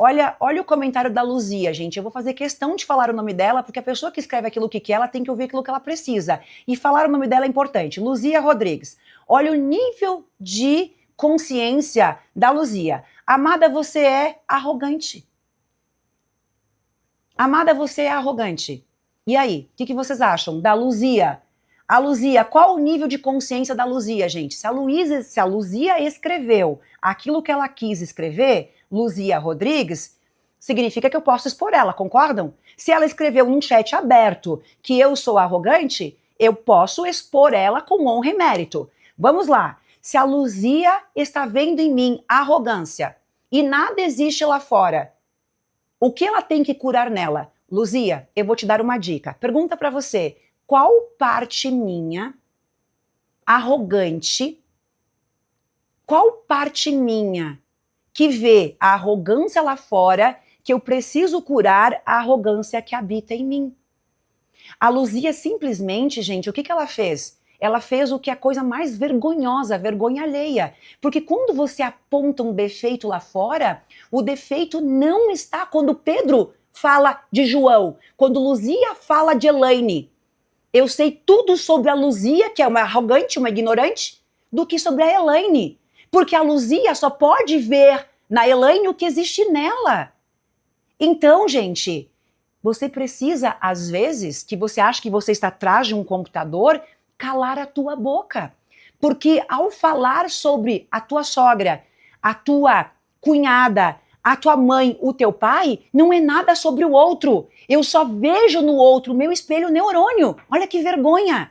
Olha o comentário da Luzia, gente. Eu vou fazer questão de falar o nome dela, porque a pessoa que escreve aquilo que quer, ela tem que ouvir aquilo que ela precisa. E falar o nome dela é importante. Luzia Rodrigues. Olha o nível de consciência da Luzia. Amada, você é arrogante. Amada, você é arrogante. E aí, o que vocês acham da Luzia? A Luzia, qual o nível de consciência da Luzia, gente? Se a Luzia escreveu aquilo que ela quis escrever, Luzia Rodrigues, significa que eu posso expor ela, concordam? Se ela escreveu num chat aberto que eu sou arrogante, eu posso expor ela com honra e mérito. Vamos lá. Se a Luzia está vendo em mim arrogância e nada existe lá fora, o que ela tem que curar nela? Luzia, eu vou te dar uma dica. Pergunta pra você, qual parte minha arrogante, qual parte minha que vê a arrogância lá fora, que eu preciso curar a arrogância que habita em mim? A Luzia simplesmente, gente, o que ela fez? Ela fez o que é a coisa mais vergonhosa, vergonha alheia. Porque quando você aponta um defeito lá fora, o defeito não está quando Pedro fala de João, quando Luzia fala de Elaine. Eu sei tudo sobre a Luzia, que é uma arrogante, uma ignorante, do que sobre a Elaine. Porque a Luzia só pode ver na Elaine o que existe nela. Então, gente, você precisa, às vezes, que você acha que você está atrás de um computador, calar a tua boca. Porque ao falar sobre a tua sogra, a tua cunhada, a tua mãe, o teu pai, não é nada sobre o outro. Eu só vejo no outro meu espelho neurônio. Olha que vergonha.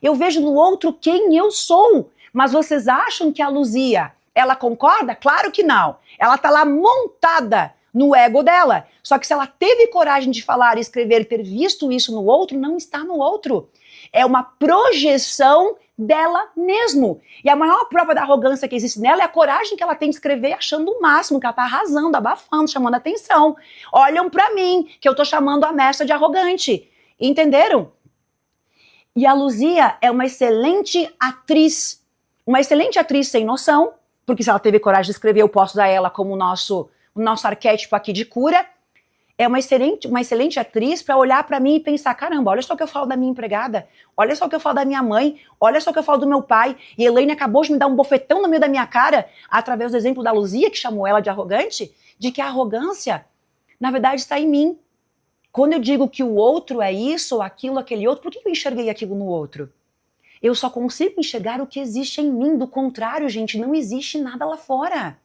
Eu vejo no outro quem eu sou. Mas vocês acham que a Luzia, ela concorda? Claro que não. Ela tá lá montada no ego dela. Só que se ela teve coragem de falar, escrever, ter visto isso no outro, não está no outro. É uma projeção dela mesmo. E a maior prova da arrogância que existe nela é a coragem que ela tem de escrever achando o máximo, que ela tá arrasando, abafando, chamando atenção. Olham pra mim, que eu tô chamando a mestra de arrogante. Entenderam? E a Luzia é uma excelente atriz sem noção, porque se ela teve coragem de escrever, eu posso dar ela como o nosso arquétipo aqui de cura. É uma excelente atriz para olhar para mim e pensar, caramba, olha só o que eu falo da minha empregada, olha só o que eu falo da minha mãe, olha só o que eu falo do meu pai, e Elaine acabou de me dar um bofetão no meio da minha cara, através do exemplo da Luzia, que chamou ela de arrogante, de que a arrogância, na verdade, está em mim. Quando eu digo que o outro é isso, aquilo, aquele outro, por que eu enxerguei aquilo no outro? Eu só consigo enxergar o que existe em mim, do contrário, gente, não existe nada lá fora.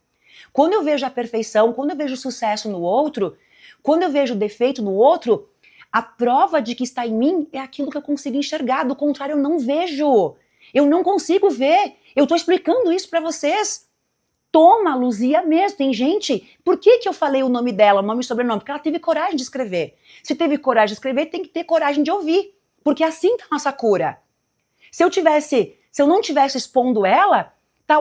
Quando eu vejo a perfeição, quando eu vejo o sucesso no outro, quando eu vejo o defeito no outro, a prova de que está em mim é aquilo que eu consigo enxergar. Do contrário, eu não vejo. Eu não consigo ver. Eu estou explicando isso para vocês. Toma, Luzia mesmo. Tem gente... Por que eu falei o nome dela, nome e sobrenome? Porque ela teve coragem de escrever. Se teve coragem de escrever, tem que ter coragem de ouvir. Porque assim está a nossa cura. Se eu não tivesse expondo ela,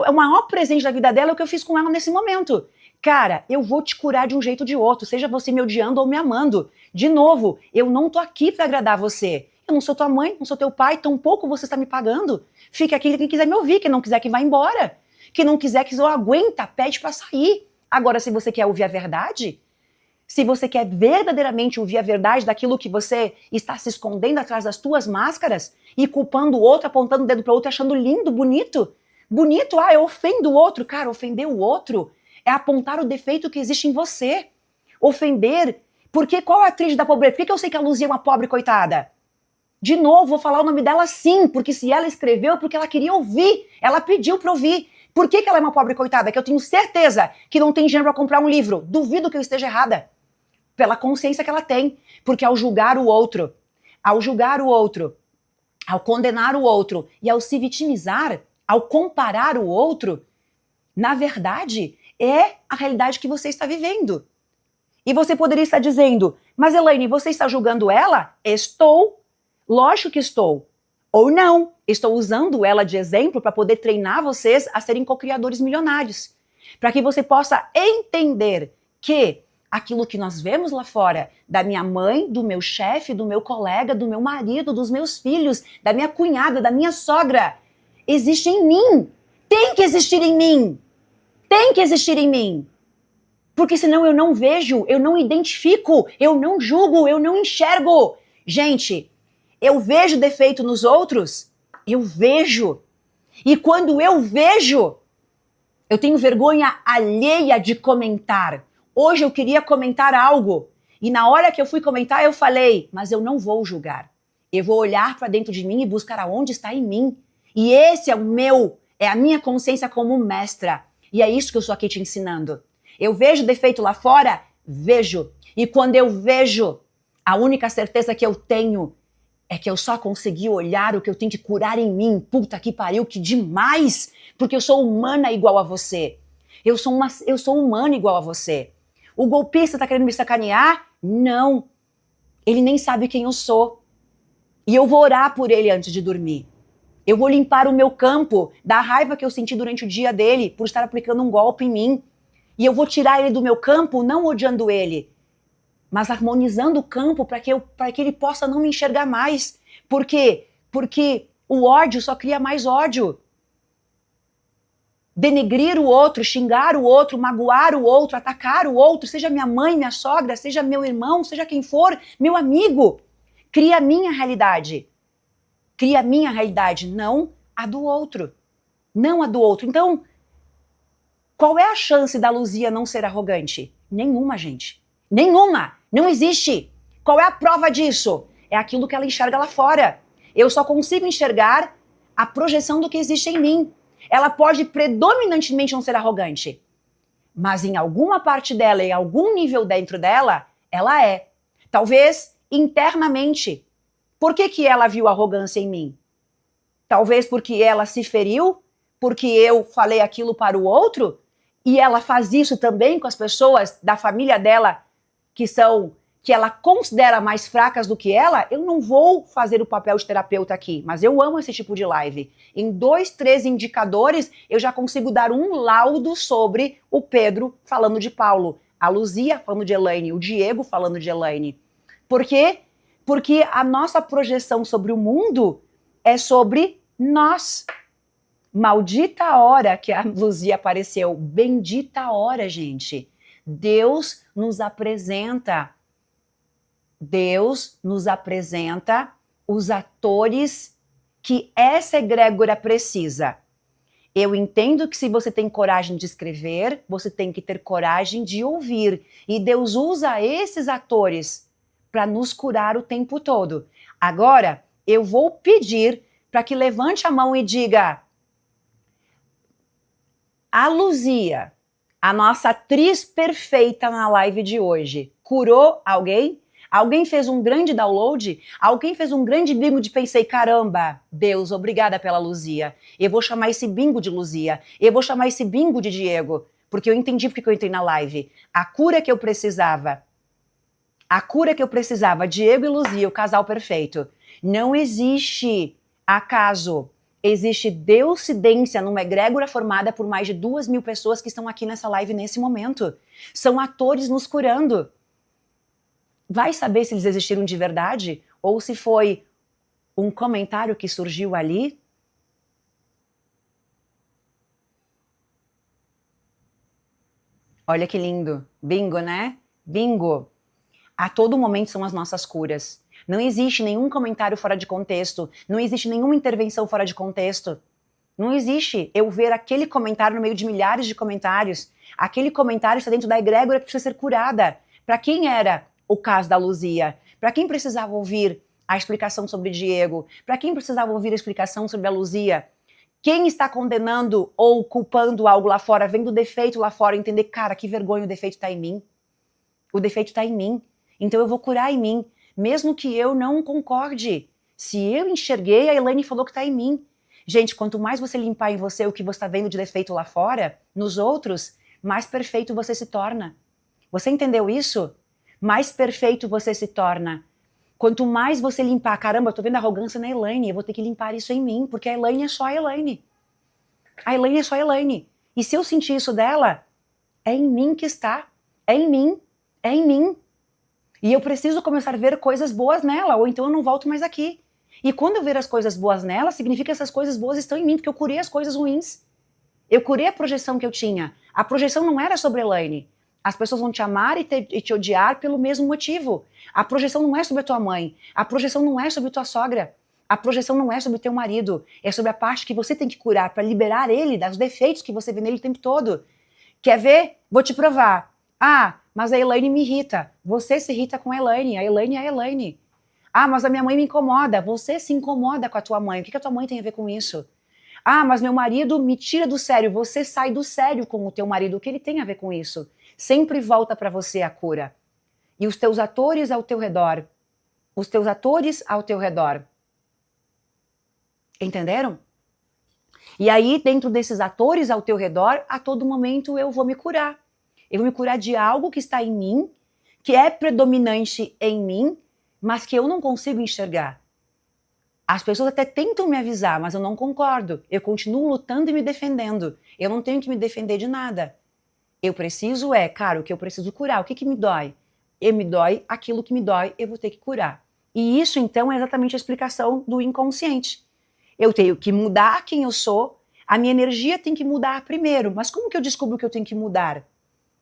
o maior presente da vida dela é o que eu fiz com ela nesse momento. Cara, eu vou te curar de um jeito ou de outro, seja você me odiando ou me amando. De novo, eu não tô aqui pra agradar você. Eu não sou tua mãe, não sou teu pai, tampouco você está me pagando. Fica aqui quem quiser me ouvir, quem não quiser que vá embora. Quem não quiser que eu aguenta, pede pra sair. Agora, se você quer ouvir a verdade, se você quer verdadeiramente ouvir a verdade daquilo que você está se escondendo atrás das tuas máscaras e culpando o outro, apontando o dedo para o outro, achando lindo, bonito. Bonito, eu ofendo o outro. Cara, ofender o outro é apontar o defeito que existe em você. Ofender. Porque qual é a atriz da pobreza? Por que eu sei que a Luzia é uma pobre coitada? De novo, vou falar o nome dela sim, porque se ela escreveu, porque ela queria ouvir. Ela pediu para ouvir. Por que ela é uma pobre coitada? Que eu tenho certeza que não tem dinheiro para comprar um livro. Duvido que eu esteja errada. Pela consciência que ela tem. Porque ao julgar o outro, ao condenar o outro e ao se vitimizar, ao comparar o outro, na verdade, é a realidade que você está vivendo. E você poderia estar dizendo, mas Elaine, você está julgando ela? Estou. Lógico que estou. Ou não. Estou usando ela de exemplo para poder treinar vocês a serem co-criadores milionários. Para que você possa entender que aquilo que nós vemos lá fora, da minha mãe, do meu chefe, do meu colega, do meu marido, dos meus filhos, da minha cunhada, da minha sogra, existe em mim. Tem que existir em mim. Tem que existir em mim. Porque senão eu não vejo, eu não identifico, eu não julgo, eu não enxergo. Gente, eu vejo defeito nos outros? Eu vejo. E quando eu vejo, eu tenho vergonha alheia de comentar. Hoje eu queria comentar algo. E na hora que eu fui comentar, eu falei, mas eu não vou julgar. Eu vou olhar para dentro de mim e buscar aonde está em mim. E esse é a minha consciência como mestra. E é isso que eu estou aqui te ensinando. Eu vejo defeito lá fora? Vejo. E quando eu vejo, a única certeza que eu tenho é que eu só consegui olhar o que eu tenho que curar em mim. Puta que pariu, que demais! Porque eu sou humana igual a você. Eu sou humana igual a você. O golpista tá querendo me sacanear? Não. Ele nem sabe quem eu sou. E eu vou orar por ele antes de dormir. Eu vou limpar o meu campo da raiva que eu senti durante o dia dele por estar aplicando um golpe em mim. E eu vou tirar ele do meu campo, não odiando ele, mas harmonizando o campo para que ele possa não me enxergar mais. Por quê? Porque o ódio só cria mais ódio. Denegrir o outro, xingar o outro, magoar o outro, atacar o outro, seja minha mãe, minha sogra, seja meu irmão, seja quem for, meu amigo, cria a minha realidade. Cria a minha realidade, não a do outro. Não a do outro. Então, qual é a chance da Luzia não ser arrogante? Nenhuma, gente. Nenhuma. Não existe. Qual é a prova disso? É aquilo que ela enxerga lá fora. Eu só consigo enxergar a projeção do que existe em mim. Ela pode predominantemente não ser arrogante, mas em alguma parte dela, em algum nível dentro dela, ela é. Talvez internamente. Por que ela viu arrogância em mim? Talvez porque ela se feriu, porque eu falei aquilo para o outro, e ela faz isso também com as pessoas da família dela que ela considera mais fracas do que ela. Eu não vou fazer o papel de terapeuta aqui, mas eu amo esse tipo de live. Em 2, 3 indicadores, eu já consigo dar um laudo sobre o Pedro falando de Paulo, a Luzia falando de Elaine, o Diego falando de Elaine. Por quê? Porque a nossa projeção sobre o mundo é sobre nós. Maldita a hora que a Luzia apareceu. Bendita a hora, gente. Deus nos apresenta os atores que essa egrégora precisa. Eu entendo que se você tem coragem de escrever, você tem que ter coragem de ouvir. E Deus usa esses atores para nos curar o tempo todo. Agora, eu vou pedir para que levante a mão e diga: a Luzia, a nossa atriz perfeita na live de hoje, curou alguém? Alguém fez um grande download? Alguém fez um grande bingo de pensei, caramba, Deus, obrigada pela Luzia. Eu vou chamar esse bingo de Luzia. Eu vou chamar esse bingo de Diego. Porque eu entendi porque eu entrei na live. A cura que eu precisava. Diego e Luzia, o casal perfeito. Não existe acaso. Existe deucidência numa egrégora formada por mais de 2.000 pessoas que estão aqui nessa live nesse momento. São atores nos curando. Vai saber se eles existiram de verdade ou se foi um comentário que surgiu ali? Olha que lindo. Bingo, né? Bingo. A todo momento são as nossas curas. Não existe nenhum comentário fora de contexto. Não existe nenhuma intervenção fora de contexto. Não existe eu ver aquele comentário no meio de milhares de comentários. Aquele comentário está dentro da egrégora que precisa ser curada. Para quem era o caso da Luzia? Para quem precisava ouvir a explicação sobre Diego? Para quem precisava ouvir a explicação sobre a Luzia? Quem está condenando ou culpando algo lá fora, vendo o defeito lá fora, entender, cara, que vergonha, o defeito está em mim. O defeito está em mim. Então eu vou curar em mim, mesmo que eu não concorde. Se eu enxerguei, a Elaine falou que está em mim. Gente, quanto mais você limpar em você o que você está vendo de defeito lá fora, nos outros, mais perfeito você se torna. Você entendeu isso? Mais perfeito você se torna. Quanto mais você limpar, caramba, eu tô vendo arrogância na Elaine, eu vou ter que limpar isso em mim, porque a Elaine é só a Elaine. A Elaine é só a Elaine. E se eu sentir isso dela, é em mim que está. É em mim. É em mim. E eu preciso começar a ver coisas boas nela, ou então eu não volto mais aqui. E quando eu ver as coisas boas nela, significa que essas coisas boas estão em mim, porque eu curei as coisas ruins. Eu curei a projeção que eu tinha. A projeção não era sobre a Elaine. As pessoas vão te amar e te odiar pelo mesmo motivo. A projeção não é sobre a tua mãe. A projeção não é sobre a tua sogra. A projeção não é sobre o teu marido. É sobre a parte que você tem que curar para liberar ele dos defeitos que você vê nele o tempo todo. Quer ver? Vou te provar. Ah, mas a Elaine me irrita. Você se irrita com a Elaine. A Elaine é a Elaine. Ah, mas a minha mãe me incomoda. Você se incomoda com a tua mãe. O que a tua mãe tem a ver com isso? Ah, mas meu marido me tira do sério. Você sai do sério com o teu marido. O que ele tem a ver com isso? Sempre volta para você a cura. E os teus atores ao teu redor. Os teus atores ao teu redor. Entenderam? E aí, dentro desses atores ao teu redor, a todo momento eu vou me curar. Eu vou me curar de algo que está em mim, que é predominante em mim, mas que eu não consigo enxergar. As pessoas até tentam me avisar, mas eu não concordo. Eu continuo lutando e me defendendo. Eu não tenho que me defender de nada. Eu preciso cara, o que eu preciso curar? O que me dói? Me dói aquilo que me dói, eu vou ter que curar. E isso, então, é exatamente a explicação do inconsciente. Eu tenho que mudar quem eu sou, a minha energia tem que mudar primeiro. Mas como que eu descubro que eu tenho que mudar?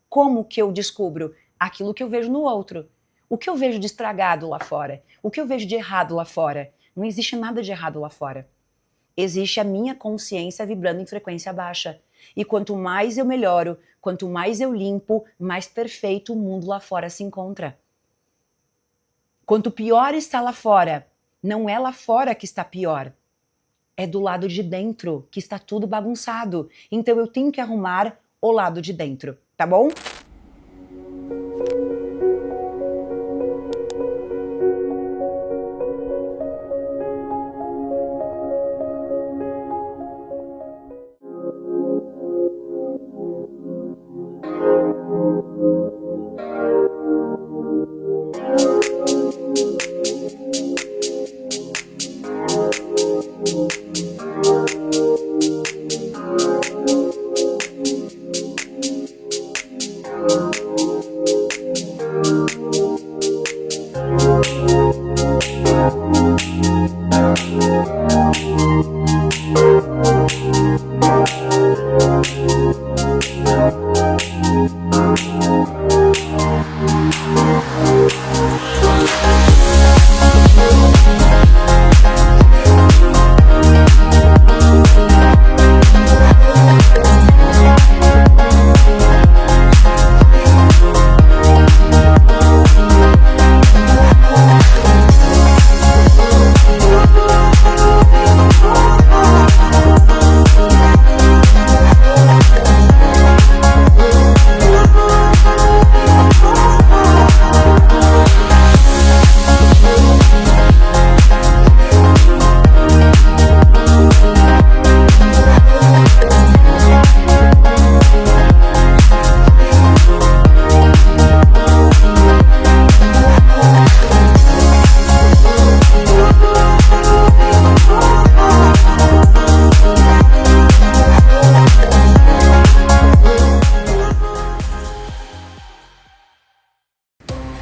Como que eu descubro? Aquilo que eu vejo no outro. O que eu vejo de estragado lá fora? O que eu vejo de errado lá fora? Não existe nada de errado lá fora. Existe a minha consciência vibrando em frequência baixa. E quanto mais eu melhoro, quanto mais eu limpo, mais perfeito o mundo lá fora se encontra. Quanto pior está lá fora, não é lá fora que está pior. É do lado de dentro que está tudo bagunçado. Então eu tenho que arrumar o lado de dentro, tá bom?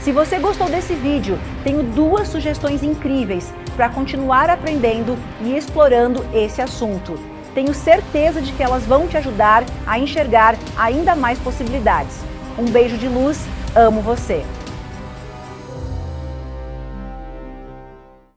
Se você gostou desse vídeo, tenho 2 sugestões incríveis para continuar aprendendo e explorando esse assunto. Tenho certeza de que elas vão te ajudar a enxergar ainda mais possibilidades. Um beijo de luz, amo você!